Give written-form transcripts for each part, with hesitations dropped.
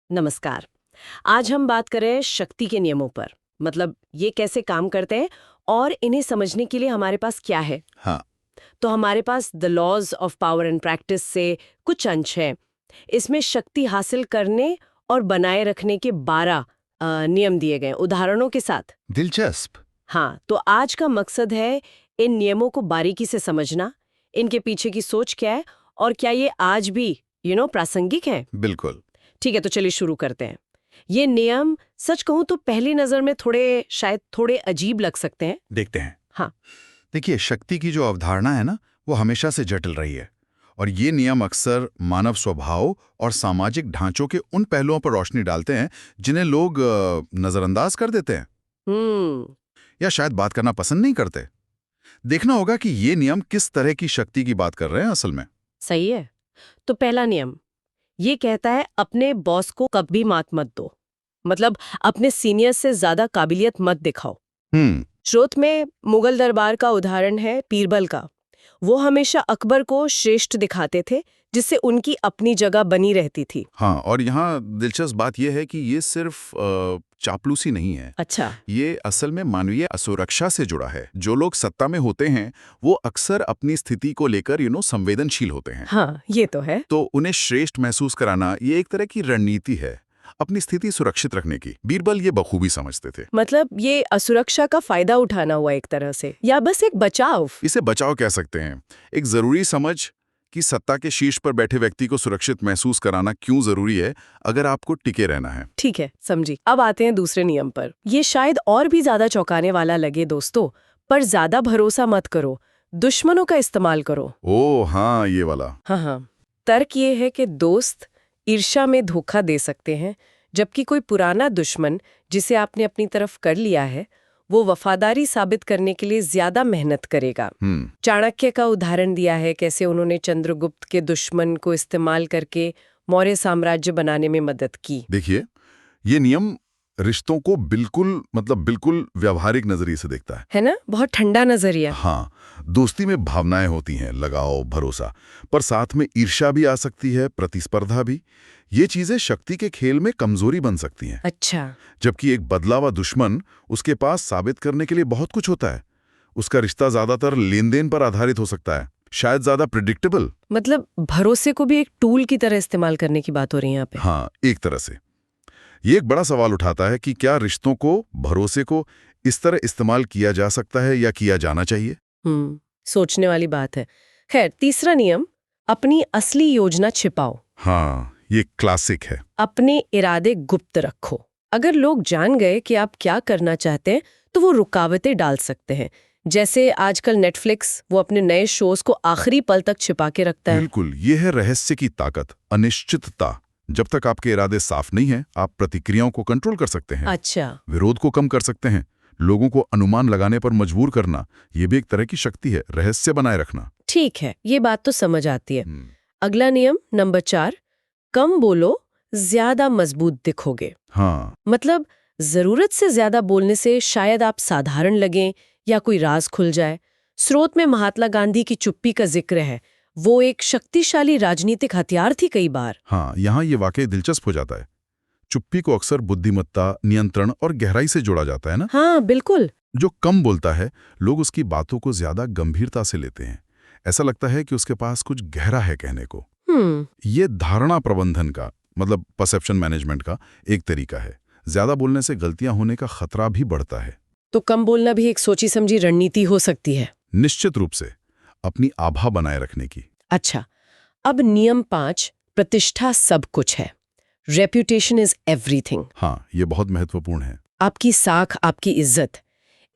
नमस्कार। आज हम बात करें शक्ति के नियमों पर। मतलब ये कैसे काम करते हैं और इन्हें समझने के लिए हमारे पास क्या है। हाँ। तो हमारे पास the laws of power and practice से कुछ अंश हैं। इसमें शक्ति हासिल करने और बनाए रखने के 12 नियम दिए गए उदाहरणों के साथ। दिलचस्प। हाँ, तो आज का मकसद है इन नियमों को बारीकी से समझना, इनके पीछे की सोच क्या है और क्या ये आज भी प्रासंगिक है। बिल्कुल। ठीक है, तो चलिए शुरू करते हैं। ये नियम सच कहूं तो पहली नजर में शायद थोड़े अजीब लग सकते हैं। देखते हैं। हाँ। देखिए, शक्ति की जो अवधारणा है ना, वो हमेशा से जटिल रही है। और ये नियम अक्सर मानव स्वभाव और सामाजिक ढांचों के उन पहलुओं पर रोशनी डालते हैं जिन्हें लोग नजरअंदाज कर देते हैं हम्म। या शायद बात करना पसंद नहीं करते। देखना होगा कि ये नियम किस तरह की शक्ति की बात कर रहे हैं असल में। सही है। तो पहला नियम ये कहता है अपने बॉस को कभी मात मत दो। मतलब अपने सीनियर से ज्यादा काबिलियत मत दिखाओ। हम्म। स्रोत में मुगल दरबार का उदाहरण है बीरबल का। वो हमेशा अकबर को श्रेष्ठ दिखाते थे, जिससे उनकी अपनी जगह बनी रहती थी। हाँ, और यहाँ दिलचस्प बात यह है कि ये सिर्फ चापलूसी नहीं है। अच्छा। ये असल में मानवीय असुरक्षा से जुड़ा है। जो लोग सत्ता में होते हैं वो अक्सर अपनी स्थिति को लेकर संवेदनशील होते हैं। हाँ, ये तो है। तो उन्हें श्रेष्ठ महसूस कराना ये एक तरह की रणनीति है, अपनी स्थिति सुरक्षित रखने की। बीरबल ये बखूबी समझते थे। मतलब ये असुरक्षा का फायदा उठाना हुआ एक तरह से, या बस एक बचाव। इसे बचाव कह सकते हैं। एक जरूरी समझ कि सत्ता के शीर्ष पर बैठे व्यक्ति को सुरक्षित महसूस कराना क्यों जरूरी है अगर आपको टिके रहना है। ठीक है, समझी। अब आते हैं दूसरे नियम पर। ये शायद और भी ज्यादा चौंकाने वाला लगे दोस्तों, पर ज्यादा भरोसा मत करो, दुश्मनों का इस्तेमाल करो। ओह हाँ, ये वाला। हाँ हाँ। तर्क ये है कि दोस्त ईर्ष्या में धोखा दे सकते हैं, जबकि कोई पुराना दुश्मन जिसे आपने अपनी तरफ कर लिया है वो वफादारी साबित करने के लिए ज्यादा मेहनत करेगा। चाणक्य का उदाहरण दिया है कैसे उन्होंने चंद्रगुप्त के दुश्मन को इस्तेमाल करके मौर्य साम्राज्य बनाने में मदद की। देखिए, ये नियम रिश्तों को बिल्कुल व्यावहारिक नजरिए से देखता है ना, बहुत ठंडा नजरिया। हाँ, दोस्ती में भावनाएं होती हैं, लगाव, भरोसा, पर साथ में ईर्ष्या भी आ सकती है, प्रतिस्पर्धा भी। ये चीजें शक्ति के खेल में कमजोरी बन सकती हैं। अच्छा। जबकि एक बदला हुआ दुश्मन, उसके पास साबित करने के लिए बहुत कुछ होता है। उसका रिश्ता ज्यादातर लेन देन पर आधारित हो सकता है, शायद ज्यादा प्रिडिक्टेबल। मतलब भरोसे को भी एक टूल की तरह इस्तेमाल करने की बात हो रही है यहाँ पे। हाँ, एक तरह से। ये एक बड़ा सवाल उठाता है कि क्या रिश्तों को, भरोसे को इस तरह इस्तेमाल किया जा सकता है या किया जाना चाहिए। सोचने वाली बात है। खैर, तीसरा नियम, अपनी असली योजना छिपाओ। हाँ, ये क्लासिक है। अपने इरादे गुप्त रखो। अगर लोग जान गए कि आप क्या करना चाहते हैं तो वो रुकावटें डाल सकते हैं। जैसे आजकल नेटफ्लिक्स, वो अपने नए शोज को आखिरी पल तक छिपा के रखता है। बिल्कुल, ये है रहस्य की ताकत, अनिश्चितता। जब तक आपके इरादे साफ नहीं हैं, आप प्रतिक्रियाओं को कंट्रोल कर सकते हैं। अच्छा। विरोध को कम कर सकते हैं। लोगों को अनुमान लगाने पर मजबूर करना, ये भी एक तरह की शक्ति है, रहस्य बनाए रखना। ठीक है, ये बात तो समझ आती है। अगला नियम नंबर 4, कम बोलो, ज्यादा मजबूत दिखोगे। हाँ। मतलब जरूरत से ज्यादा बोलने से शायद आप साधारण लगें या कोई राज खुल जाए। स्रोत में महात्मा गांधी की चुप्पी का जिक्र है। वो एक शक्तिशाली राजनीतिक हथियार थी कई बार। हाँ, यहाँ ये वाकई दिलचस्प हो जाता है। चुप्पी को अक्सर बुद्धिमत्ता, नियंत्रण और गहराई से जोड़ा जाता है ना। हाँ बिल्कुल। जो कम बोलता है, लोग उसकी बातों को ज्यादा गंभीरता से लेते हैं। ऐसा लगता है कि उसके पास कुछ गहरा है कहने को। ये धारणा प्रबंधन का, मतलब परसेप्शन मैनेजमेंट का एक तरीका है। ज्यादा बोलने से गलतियां होने का खतरा भी बढ़ता है। तो कम बोलना भी एक सोची समझी रणनीति हो सकती है। निश्चित रूप से, अपनी आभा बनाए रखने की। अच्छा, अब नियम 5, प्रतिष्ठा सब कुछ है। Reputation is everything. हाँ, ये बहुत महत्वपूर्ण है। आपकी साख, आपकी इज्जत।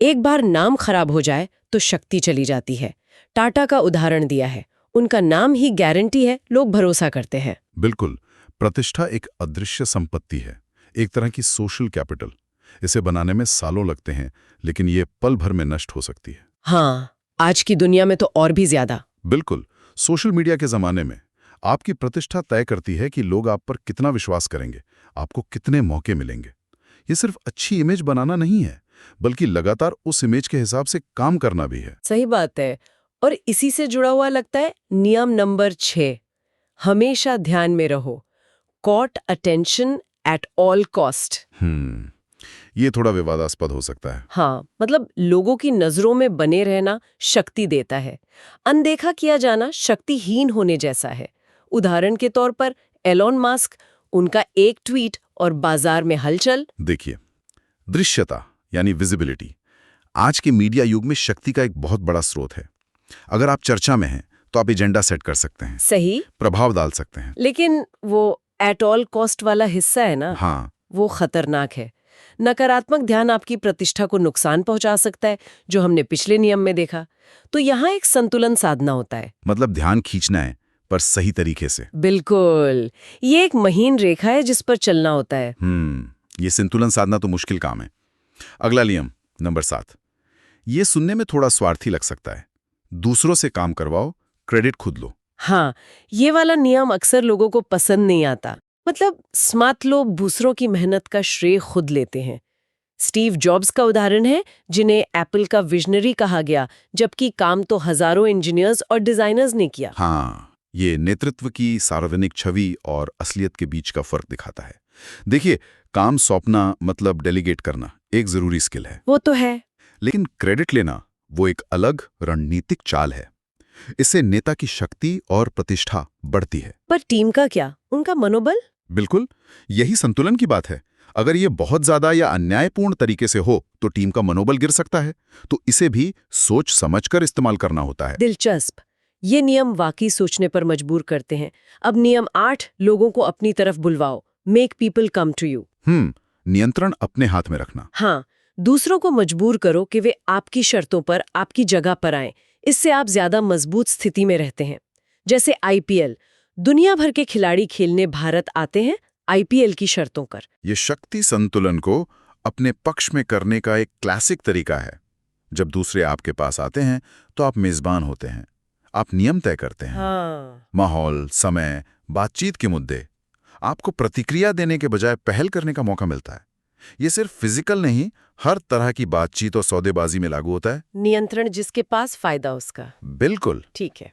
एक बार नाम खराब हो जाए तो शक्ति चली जाती है। टाटा का उदाहरण दिया है, उनका नाम ही गारंटी है, लोग भरोसा करते हैं। बिल्कुल, प्रतिष्ठा एक अदृश्य संपत्ति है, एक तरह की सोशल कैपिटल। इसे बनाने में सालों लगते हैं, लेकिन ये पल भर में नष्ट हो सकती है। हाँ, आज की दुनिया में तो और भी ज्यादा। बिल्कुल, सोशल मीडिया के जमाने में आपकी प्रतिष्ठा तय करती है कि लोग आप पर कितना विश्वास करेंगे, आपको कितने मौके मिलेंगे। ये सिर्फ अच्छी इमेज बनाना नहीं है, बल्कि लगातार उस इमेज के हिसाब से काम करना भी है। सही बात है। और इसी से जुड़ा हुआ लगता है नियम नंबर 6, हमेशा ध्यान में रहो। Court attention at all cost. ये थोड़ा विवादास्पद हो सकता है। हाँ, मतलब लोगों की नजरों में बने रहना शक्ति देता है, अनदेखा किया जाना शक्तिहीन होने जैसा है। उदाहरण के तौर पर एलॉन मस्क, उनका एक ट्वीट और बाजार में हलचल। देखिए, दृश्यता यानी विजिबिलिटी आज के मीडिया युग में शक्ति का एक बहुत बड़ा स्रोत है। अगर आप चर्चा में हैं तो आप एजेंडा सेट कर सकते हैं, सही, प्रभाव डाल सकते हैं। लेकिन वो एट ऑल कॉस्ट वाला हिस्सा है ना, हाँ, वो खतरनाक है। नकारात्मक ध्यान आपकी प्रतिष्ठा को नुकसान पहुंचा सकता है, जो हमने पिछले नियम में देखा। तो यहाँ एक संतुलन साधना होता है। मतलब ध्यान खींचना है, पर सही तरीके से। बिल्कुल, ये एक महीन रेखा है जिस पर चलना होता है। ये संतुलन साधना तो मुश्किल काम है। अगला नियम नंबर 7, ये सुनने में थोड़ा स्वार्थी लग सकता है। दूसरों से काम करवाओ, क्रेडिट खुद लो। हाँ, ये वाला नियम अक्सर लोगों को पसंद नहीं आता। मतलब स्मार्ट लोग दूसरों की मेहनत का श्रेय खुद लेते हैं। स्टीव जॉब्स का उदाहरण है, जिन्हें एप्पल का विजनरी कहा गया, जबकि काम तो हजारों इंजीनियर्स और डिजाइनर्स ने किया। हाँ, ये नेतृत्व की सार्वजनिक छवि और असलियत के बीच का फर्क दिखाता है। देखिए, काम सौंपना मतलब डेलीगेट करना एक जरूरी स्किल है। वो तो है, लेकिन क्रेडिट लेना वो एक अलग रणनीतिक चाल है। इससे नेता की शक्ति और प्रतिष्ठा बढ़ती है। पर टीम का क्या, उनका मनोबल? बिल्कुल, यही संतुलन की बात है। अगर ये बहुत ज्यादा या अन्यायपूर्ण तरीके से हो तो टीम का मनोबल गिर सकता है। तो इसे भी सोच समझकर इस्तेमाल करना होता है। दिलचस्प। ये नियम वाकई सोचने पर मजबूर करते हैं। अब नियम 8, लोगों को अपनी तरफ बुलवाओ, make people come to you. नियंत्रण अपने हाथ में रखना। हाँ, दूसरों को मजबूर करो कि वे आपकी शर्तों पर, आपकी जगह पर आएं। इससे आप ज्यादा मजबूत स्थिति में रहते हैं। जैसे आईपीएल, दुनिया भर के खिलाड़ी खेलने भारत आते हैं आईपीएल की शर्तों पर। ये शक्ति संतुलन को अपने पक्ष में करने का एक क्लासिक तरीका है। जब दूसरे आपके पास आते हैं तो आप मेजबान होते हैं, आप नियम तय करते हैं। हाँ। माहौल, समय, बातचीत के मुद्दे, आपको प्रतिक्रिया देने के बजाय पहल करने का मौका मिलता है। ये सिर्फ फिजिकल नहीं, हर तरह की बातचीत और सौदेबाजी में लागू होता है। नियंत्रण जिसके पास, फायदा उसका। बिल्कुल। ठीक है,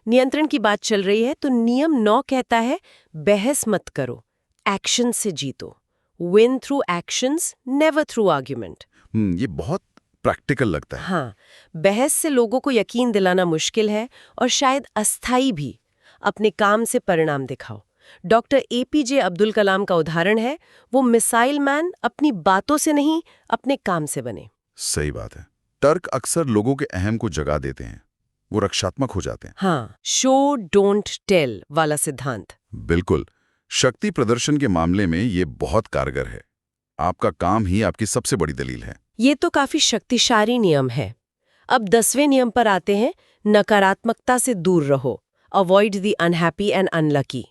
नियंत्रण की बात चल रही है तो नियम 9 कहता है, बहस मत करो, एक्शन से जीतो। Win through actions, never through argument. ये बहुत प्रैक्टिकल लगता है। हाँ, बहस से लोगों को यकीन दिलाना मुश्किल है और शायद अस्थायी भी। अपने काम से परिणाम दिखाओ। डॉक्टर एपीजे अब्दुल कलाम का उदाहरण है, वो मिसाइल मैन अपनी बातों से नहीं, अपने काम से बने। सही बात है। तर्क अक्सर लोगों के अहम को जगा देते हैं, वो रक्षात्मक हो जाते हैं। हाँ, शो डोंट टेल वाला सिद्धांत। बिल्कुल, शक्ति प्रदर्शन के मामले में ये बहुत कारगर है। आपका काम ही आपकी सबसे बड़ी दलील है। ये तो काफी शक्तिशाली नियम है। अब 10वें नियम पर आते हैं, नकारात्मकता से दूर रहो, avoid the unhappy and unlucky.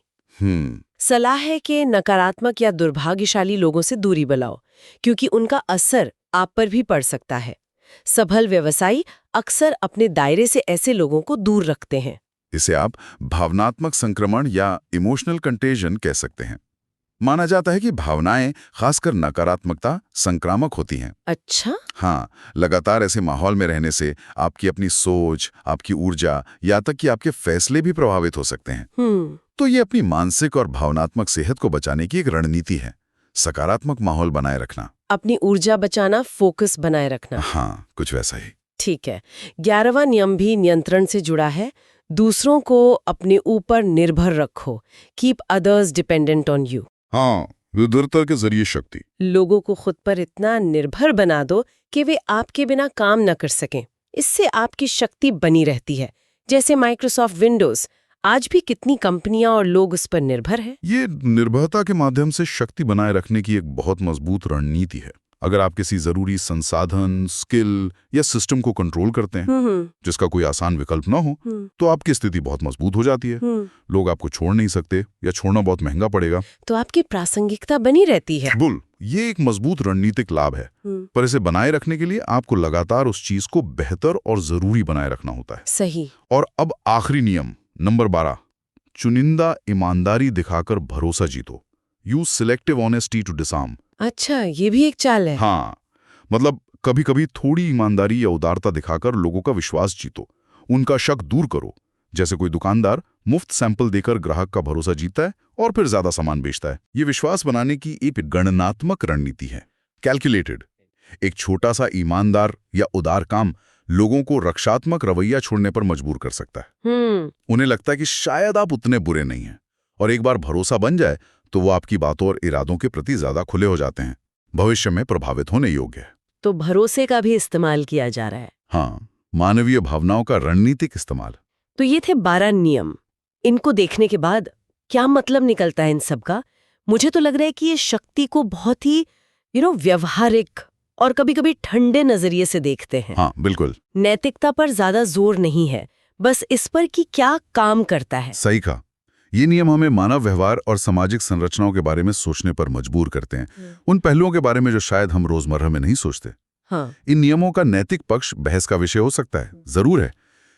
सलाह है कि नकारात्मक या दुर्भाग्यशाली लोगों से दूरी बनाओ, क्योंकि उनका असर आप पर भी पड़ सकता है। सफल व्यवसायी अक्सर अपने दायरे से ऐसे लोगों को दूर रखते हैं। इसे आप भावनात्मक संक्रमण या इमोशनल कंटेजन कह सकते हैं। माना जाता है कि भावनाएं, खासकर नकारात्मकता, संक्रामक होती हैं। अच्छा? हाँ, लगातार ऐसे माहौल में रहने से आपकी अपनी सोच, आपकी ऊर्जा, या तक कि आपके फैसले भी प्रभावित हो सकते हैं। तो ये अपनी मानसिक और भावनात्मक सेहत को बचाने की एक रणनीति है, सकारात्मक माहौल बनाए रखना। अपनी ऊर्जा बचाना, फोकस बनाए रखना। हाँ, कुछ वैसा ही। ठीक है। 11वां नियम भी नियंत्रण से जुड़ा है। दूसरों को अपने ऊपर निर्भर रखो, keep others dependent on you. हाँ, विद्वता के जरिए शक्ति। लोगों को खुद पर इतना निर्भर बना दो कि वे आपके बिना काम न कर सकें। इससे आपकी शक्ति बनी रहती है। जैसे माइक्रोसॉफ्ट विंडोज, आज भी कितनी कंपनियां और लोग उस पर निर्भर हैं। ये निर्भरता के माध्यम से शक्ति बनाए रखने की एक बहुत मजबूत रणनीति है। अगर आप किसी जरूरी संसाधन, स्किल या सिस्टम को कंट्रोल करते हैं, जिसका कोई आसान विकल्प ना हो, तो आपकी स्थिति बहुत मजबूत हो जाती है। लोग आपको छोड़ नहीं सकते या छोड़ना बहुत महंगा पड़ेगा। तो आपकी प्रासंगिकता बनी रहती है। ये एक मजबूत रणनीतिक लाभ है, पर इसे बनाए रखने के लिए आपको लगातार उस चीज को बेहतर और जरूरी बनाए रखना होता है। सही। और अब आखिरी नियम नंबर 12, चुनिंदा ईमानदारी दिखाकर भरोसा जीतो। Use selective honesty to disarm. अच्छा, ये भी एक चाल है। हाँ, मतलब कभी कभी थोड़ी ईमानदारी या उदारता दिखाकर लोगों का विश्वास जीतो, उनका शक दूर करो, जैसे कोई दुकानदार मुफ्त सैंपल देकर ग्राहक का भरोसा जीतता है और फिर ज्यादा सामान बेचता है। ये विश्वास बनाने की एक गणनात्मक रणनीति है, कैलकुलेटेड। एक छोटा सा ईमानदार या उदार काम लोगों को रक्षात्मक रवैया छोड़ने पर मजबूर कर सकता है। उन्हें लगता है कि शायद आप उतने बुरे नहीं हैं, और एक बार भरोसा बन जाए तो वो आपकी बातों और इरादों के प्रति ज्यादा खुले हो जाते हैं, भविष्य में प्रभावित होने योग्य है। तो भरोसे का भी इस्तेमाल किया जा रहा है। हाँ, मानवीय भावनाओं का रणनीतिक इस्तेमाल। तो ये थे 12 नियम। इनको देखने के बाद क्या मतलब निकलता है इन सब का? मुझे तो लग रहा है कि ये शक्ति को बहुत ही व्यवहारिक और कभी-कभी ठंडे नजरिए से देखते हैं। हाँ, बिल्कुल। नैतिकता पर ज्यादा जोर नहीं है, बस इस पर कि क्या काम करता है। सही कहा। ये नियम हमें मानव व्यवहार और सामाजिक संरचनाओं के बारे में सोचने पर मजबूर करते हैं, उन पहलुओं के बारे में जो शायद हम रोजमर्रा में नहीं सोचते। हाँ। इन नियमों का नैतिक पक्ष बहस का विषय हो सकता है, जरूर है,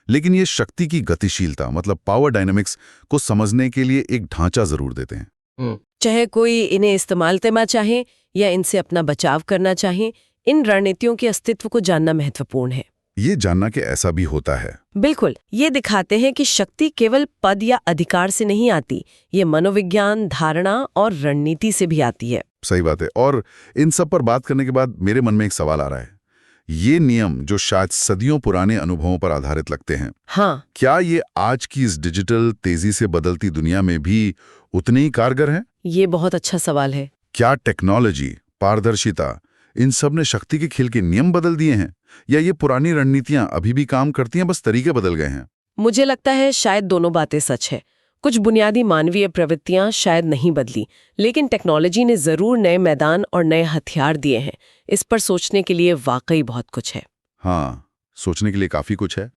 लेकिन ये शक्ति की गतिशीलता मतलब पावर डायनामिक्स को समझने के लिए एक ढांचा जरूर देते हैं। चाहे कोई इन्हें इस्तेमाल करना चाहे या इनसे अपना बचाव करना चाहे, इन रणनीतियों के अस्तित्व को जानना महत्वपूर्ण है। ये जानना कि ऐसा भी होता है। बिल्कुल, ये दिखाते हैं कि शक्ति केवल पद या अधिकार से नहीं आती, ये मनोविज्ञान, धारणा और रणनीति से भी आती है। सही बात है। और इन सब पर बात करने के बाद मेरे मन में एक सवाल आ रहा है, ये नियम जो शायद सदियों पुराने अनुभवों पर आधारित लगते हैं, हाँ, क्या ये आज की इस डिजिटल तेजी से बदलती दुनिया में भी उतने ही कारगर हैं? ये बहुत अच्छा सवाल है। क्या टेक्नोलॉजी, पारदर्शिता, इन सब ने शक्ति के खेल के नियम बदल दिए हैं, या ये पुरानी रणनीतियां अभी भी काम करती हैं, बस तरीके बदल गए हैं? मुझे लगता है शायद दोनों बातें सच है। कुछ बुनियादी मानवीय प्रवृत्तियां शायद नहीं बदली, लेकिन टेक्नोलॉजी ने जरूर नए मैदान और नए हथियार दिए हैं। इस पर सोचने के लिए वाकई बहुत कुछ है। हाँ, सोचने के लिए काफी कुछ है।